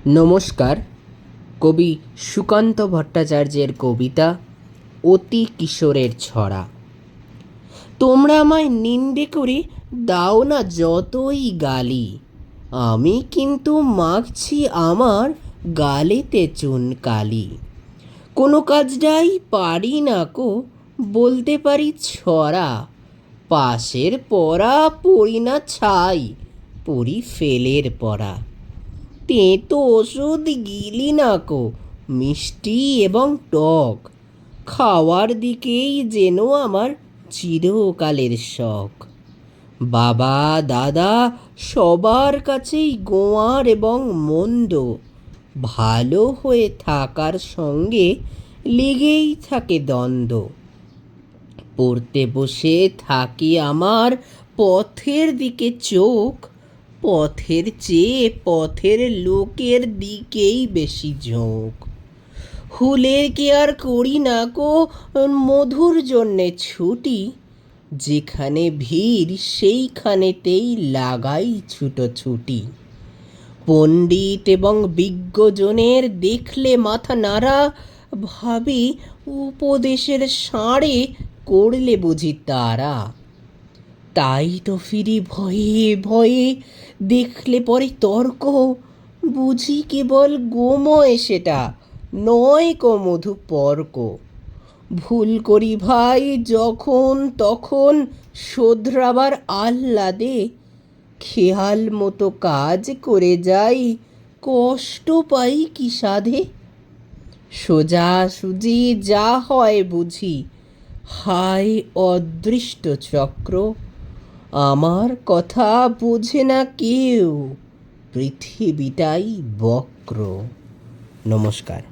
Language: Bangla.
নমস্কার। কবি সুকান্ত ভট্টাচার্যের কবিতা অতি কিশোরের ছড়া। তোমরা আমায় নিন্দে করে দাও না যতই গালি, আমি কিন্তু মাখছি আমার গালেতে চুনকালি। কোনো কাজটাই পারি না কো বলতে পারি ছড়া, পাশের পড়া পড়ি না ছাই, পড়ি ফেলের পড়া। তেঁতো ওষুধ গিলি না কো মিষ্টি এবং টক, খাওয়ার দিকেই যেন আমার চিরকালের শখ। বাবা দাদা সবার কাছেই গোঁয়ার এবং মন্দ, ভালো হয়ে থাকার সঙ্গে লেগেই থাকে দ্বন্দ্ব। পড়তে বসে থাকি আমার পথের দিকে চোখ, পথের চেয়ে পথের লোকের দিকেই বেশি ঝোঁক। হুলের কেয়ার করি না কো মধুর জন্যে ছুটি, যেখানে ভিড় সেইখানেতেই লাগাই ছুটোছুটি। পণ্ডিত এবং বিজ্ঞজনের দেখলে মাথা নাড়া, ভাবি উপদেশের ষাঁড়ে করলে বুঝি তারা। তাই তো ফিরি ভয়ে ভয়ে, দেখলে পরে তর্ক, বুঝি কেবল গোময় সেটা, নয় কো মধুপর্ক। ভুল করি ভাই যখন তখন শোধরাবার আহ্লাদে, খেয়াল মতো কাজ করে যাই, কষ্ট পাই কি সাধে। সোজাসুজি যা হয় বুঝি, হায় অদৃষ্ট চক্র, আমার কথা বোঝে না কেউ, পৃথিবীটাই বক্র। নমস্কার।